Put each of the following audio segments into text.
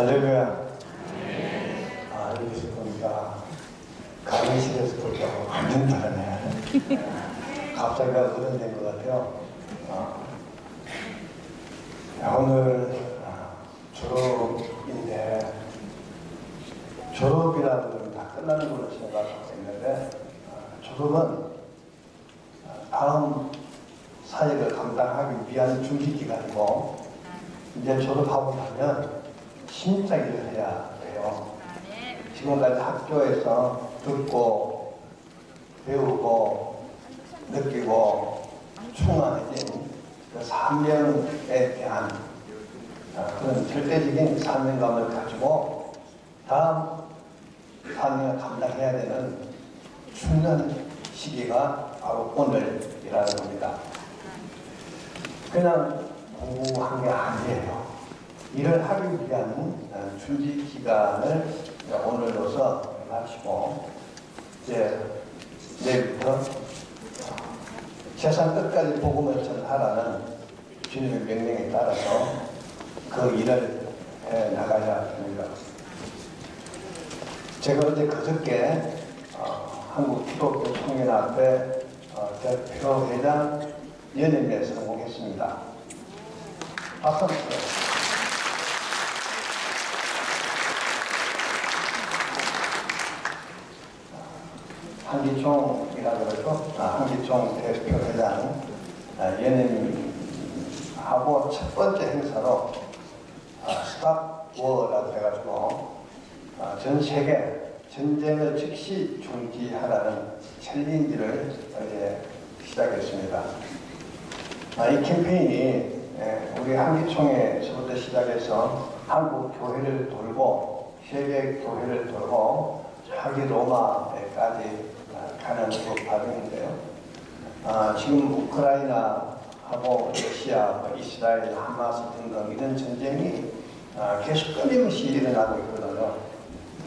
할렐루야. 여기서 보니까 강의실에서 보니까 완전 다르네. 갑자기 어른 된 것 같아요. 오늘 졸업인데 졸업이라도 다 끝나는 걸로 생각하고 있는데 졸업은 다음 사역을 감당하기 위한 준비기간이고 이제 졸업하고 나면 진짜 일을 해야 돼요. 지금까지 학교에서 듣고 배우고 느끼고 충만해진 그 사명에 대한 그런 절대적인 사명감을 가지고 다음 사명을 감당해야 되는 중요한 시기가 바로 오늘이라는 겁니다. 그냥 공부한 게 아니에요. 일을 하기 위한 준비 기간을 오늘로서 마치고 이제 내일부터 세상 끝까지 복음을 전하라는 주님의 명령에 따라서 그 일을 해 나가야 됩니다. 제가 어제 그저께 한국 기독교 청년합회 대표회장 연임에 성공했습니다. 박수 한번 주세요. 한기총이라고 그러죠. 한기총 대표회장 연임하고 첫 번째 행사로 스탑 워라고 해가지고 전 세계 전쟁을 즉시 중지하라는 챌린지를 어제 시작했습니다. 이 캠페인이 우리 한기총에서부터 시작해서 한국 교회를 돌고 세계 교회를 돌고 저기 로마에까지 가는 그 과정인데요. 지금 우크라이나하고 러시아, 이스라엘, 하마스 등등 이런 전쟁이 계속 끊임없이 일어나고 있거든요.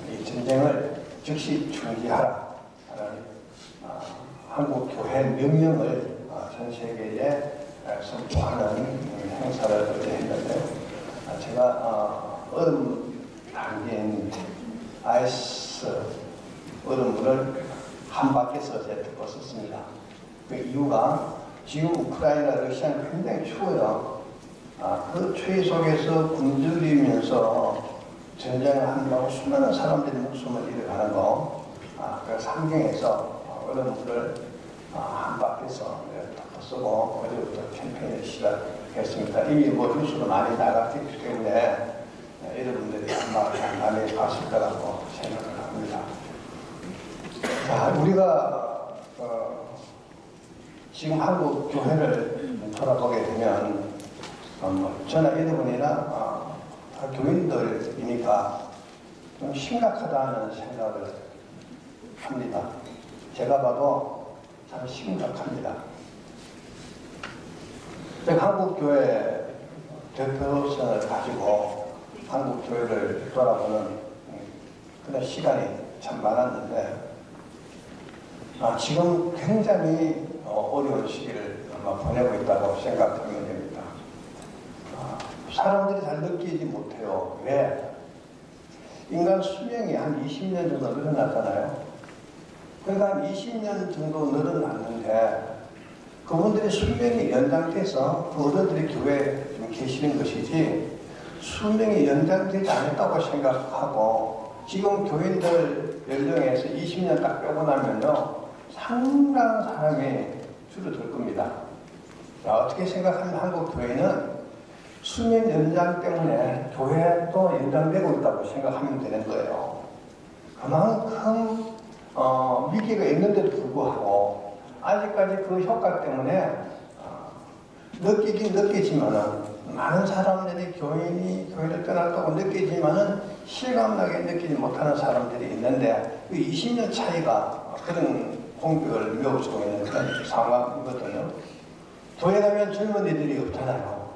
이 전쟁을 즉시 중지하라 하는 한국 교회 명령을 전 세계에 선포하는 행사를 어제 했는데요. 제가 얼음 담긴 아이스 얼음물을 한 바퀴에서 제가 썼습니다. 그 이유가 지금 우크라이나, 러시아는 굉장히 추워요. 그 추위 속에서 굶주리면서 전쟁을 한다고 수많은 사람들이 목숨을 잃어가는 거, 그 상경에서 얼음물을 한 바퀴에서 쓰고 어제부터 캠페인을 시작했습니다. 이미 뉴스도 많이 나갔기 때문에 여러분들이 아마 많이 봤을 거라고 생각을 합니다. 자, 우리가 지금 한국 교회를 돌아보게 되면 저나 여러분이나 교인들이니까 좀 심각하다는 생각을 합니다. 제가 봐도 참 심각합니다. 한국교회 대표성을 가지고 한국교회를 돌아보는 그런 시간이 참 많았는데 지금 굉장히 어려운 시기를 아마 보내고 있다고 생각하면 됩니다. 사람들이 잘 느끼지 못해요. 왜? 인간 수명이 한 20년 정도 늘어났잖아요. 그러니까 한 20년 정도 늘어났는데 그분들의 수명이 연장돼서 그 어른들이 교회에 좀 계시는 것이지 수명이 연장되지 않았다고 생각하고 지금 교인들 연령에서 20년 딱 빼고 나면요 상당한 사람이 줄어들 겁니다. 어떻게 생각하면 한국 교회는 수명 연장 때문에 교회도 연장되고 있다고 생각하면 되는 거예요. 그만큼 위기가 있는데도 불구하고 아직까지 그 효과 때문에 느끼긴 느끼지만은 많은 사람들이 교회를 떠났다고 느끼지만은 실감나게 느끼지 못하는 사람들이 있는데 그 20년 차이가 그런 공격을 메워주고 있는 그런 상황이거든요. 교회 가면 젊은이들이 없잖아요.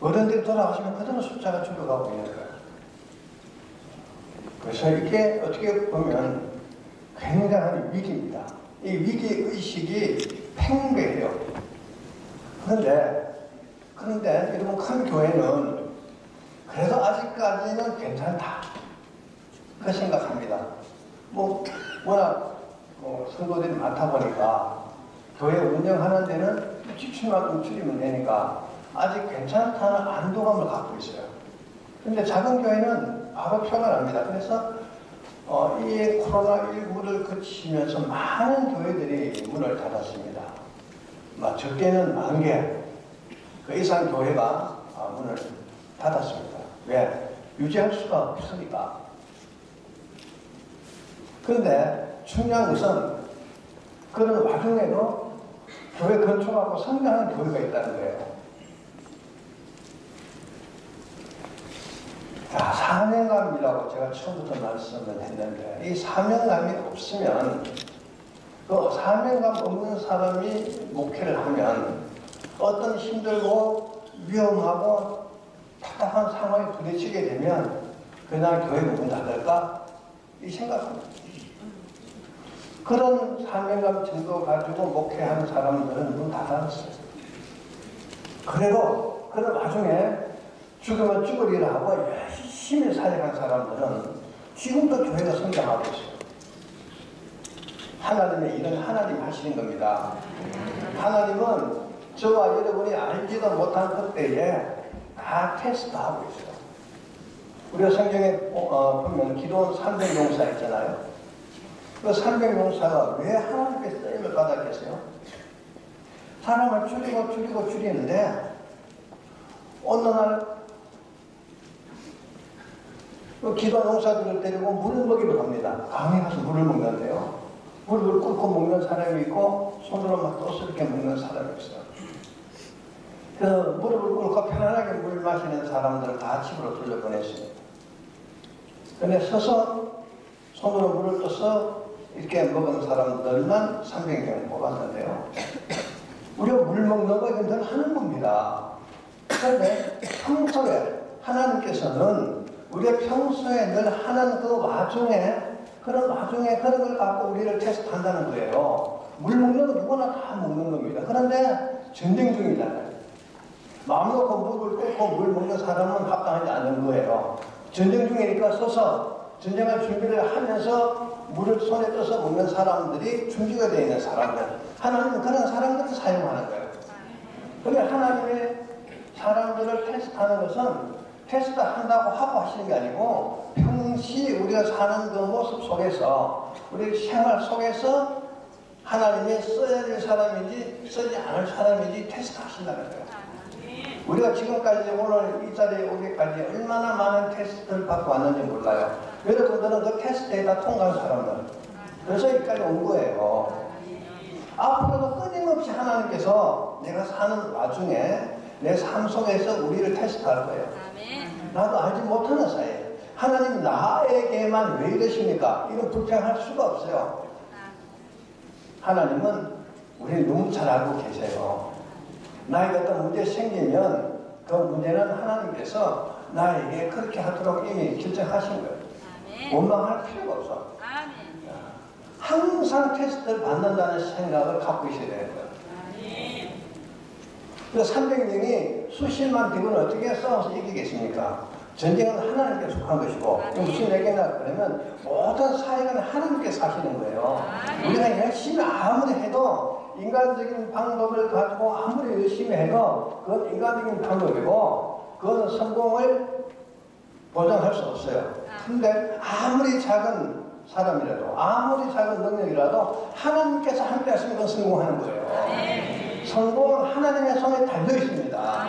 어른들이 돌아가시면 그대로 숫자가 줄어가고 있는 거예요. 그래서 이게 어떻게 보면 굉장한 위기입니다. 이 위기의식이 팽배해요. 그런데 여러분 큰 교회는 그래도 아직까지는 괜찮다. 그 생각합니다. 워낙 성도들이 많다 보니까 교회 운영하는 데는 지출만큼 줄이면 되니까 아직 괜찮다는 안도감을 갖고 있어요. 근데 작은 교회는 바로 표가 납니다. 그래서 이 코로나19를 거치면서 많은 교회들이 문을 닫았습니다. 적게는 10,000개, 그 이상 교회가 문을 닫았습니다. 왜? 유지할 수가 없으니까. 그런데 중요한 것은 그런 와중에도 교회 건축하고 성장하는 교회가 있다는 거예요. 자, 사명감이라고 제가 처음부터 말씀을 했는데 이 사명감이 없으면 그 사명감 없는 사람이 목회를 하면 어떤 힘들고 위험하고 답답한 상황에 부딪히게 되면 그냥 교회 문 닫을까? 이 생각합니다. 그런 사명감 정도 가지고 목회하는 사람들은 문 닫았어요. 그래도 그런 와중에 죽으면 죽으리라 하고 열심히 사역한 사람들은 지금도 교회가 성장하고 있어요. 하나님의 일은 하나님 하시는 겁니다. 하나님은 저와 여러분이 알지도 못한 그때에 다 테스트하고 있어요. 우리가 성경에 보면 기도원 300용사 있잖아요. 그 300용사가 왜 하나님께 쓰임을 받았겠어요? 사람을 줄이는데 어느 날 그 기도원 용사들을 데리고 물을 먹이러 갑니다. 강에 가서 물을 먹는데요. 물을 끓고 먹는 사람이 있고 손으로 막 떠서 이렇게 먹는 사람이 있어요. 그래서 무릎을 꿇고 편안하게 물 마시는 사람들을 다 집으로 돌려보냈습니다. 근데 서서 손으로 물을 떠서 이렇게 먹은 사람들만 300명을 뽑았는데요. 우리가 물 먹는 거 이건 늘 하는 겁니다. 그런데 평소에 하나님께서는 우리가 평소에 늘 하는 그 와중에 그런 걸 갖고 우리를 테스트한다는 거예요. 물 먹는 건 누구나 다 먹는 겁니다. 그런데 전쟁 중이잖아요. 마음 놓고 물을 끓고 물 먹는 사람은 합당하지 않는 거예요. 전쟁 중이니까 서서 전쟁할 준비를 하면서 물을 손에 떠서 먹는 사람들이 준비가 되어 있는 사람들. 하나님은 그런 사람들을 사용하는 거예요. 그러니까 하나님의 사람들을 테스트하는 것은 테스트한다고 하고 하시는 게 아니고 평시 우리가 사는 그 모습 속에서 우리 생활 속에서 하나님이 써야 될 사람인지 쓰지 않을 사람인지 테스트하신다는 거예요. 우리가 지금까지 오늘 이 자리에 오기까지 얼마나 많은 테스트를 받고 왔는지 몰라요. 여러분들은 그 테스트에 다 통과한 사람들. 그래서 여기까지 온 거예요. 앞으로도 끊임없이 하나님께서 내가 사는 와중에 내 삶 속에서 우리를 테스트할 거예요. 나도 알지 못하는 사이에 하나님 나에게만 왜 이러십니까? 이런 불평할 수가 없어요. 하나님은 우리를 너무 잘 알고 계세요. 나에게 어떤 문제 생기면 그 문제는 하나님께서 나에게 그렇게 하도록 이미 결정하신 거예요. 원망할 필요가 없어. 항상 테스트를 받는다는 생각을 갖고 있어야 되는 거예요. 그 300명이 수십만 대군을 어떻게 싸워서 이기겠습니까? 전쟁은 하나님께 속한 것이고 무슨 얘기냐 그러면 모든 사역은 하나님께 사시는 거예요. 우리가 열심히 아무리 해도 인간적인 방법을 가지고 아무리 열심히 해도 그건 인간적인 방법이고 그건 성공을 보장할 수 없어요. 근데 아무리 작은 사람이라도 아무리 작은 능력이라도 하나님께서 함께 하시면 그건 성공하는 거예요. 성공은 하나님의 손에 달려 있습니다.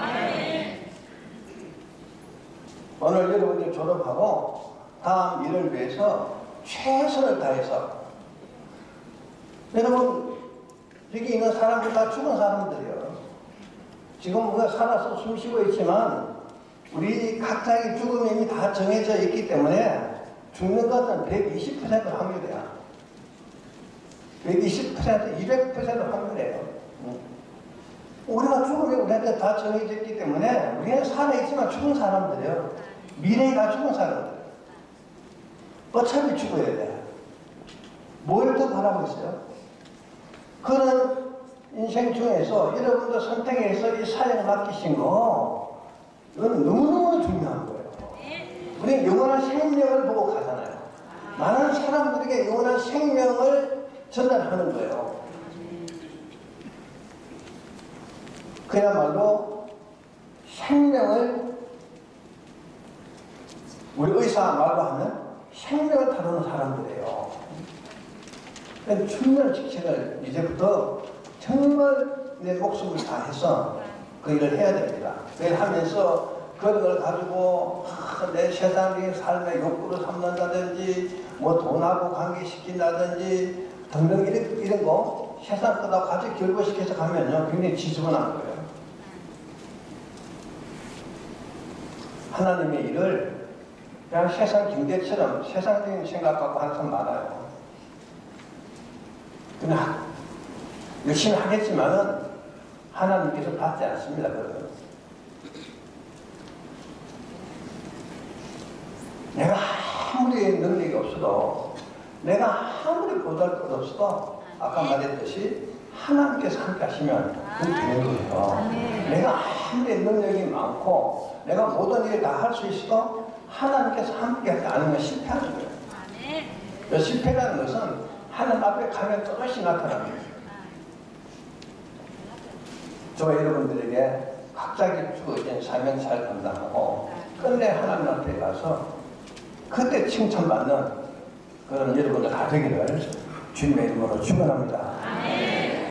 오늘 여러분들 졸업하고 다음 일을 위해서 최선을 다해서 여러분 여기 있는 사람들 다 죽은 사람들이에요. 지금 우리가 살아서 숨쉬고 있지만 우리 각자의 죽음이 이미 다 정해져 있기 때문에 죽는 것은 120% 확률이야. 120%, 200% 확률이에요. 우리가 죽음이 우리한테 다 정해져 있기 때문에 우리는 살아있지만 죽은 사람들이에요. 미래가 죽은 사람들. 어차피 죽어야 돼. 뭘 더 바라고 있어요? 그런 인생 중에서 여러분도 선택해서 이 사역을 맡기신 거 이건 너무너무 중요한 거예요. 우리는 영원한 생명을 보고 가잖아요. 많은 사람들에게 영원한 생명을 전달하는 거예요. 그야말로 생명을, 우리 의사 말로 하면 생명을 다루는 사람들이에요. 중요한 직책을 이제부터 정말 내 목숨을 다해서 그 일을 해야 됩니다. 그 일을 하면서 그런 걸 가지고 내 세상의 삶의 욕구를 삼는다든지 뭐 돈하고 관계시킨다든지 등등 이런 거 세상 거다 같이 결부시켜서 가면요 굉장히 지저분한 거예요. 하나님의 일을 그냥 세상 경제처럼 세상적인 생각 갖고 하는 사람 많아요. 그냥 열심히 하겠지만은 하나님께서 받지 않습니다. 그러면 내가 아무리 능력이 없어도 내가 아무리 보잘 것 없어도 아까 말했듯이 하나님께서 함께 하시면 그게 되는 거예요. 내가 아무리 능력이 많고 내가 모든 일을 다 할 수 있어도 하나님께서 함께 하지 않으면 실패하는 거예요. 실패라는 것은 하나님 앞에 가면 또다시 나타납니다. 저 여러분들에게 각자에게 주어진 사명사를 감당하고 끝내 하나님 앞에 가서 그때 칭찬받는 그런 여러분들 다 되기를 주님의 이름으로 축원합니다.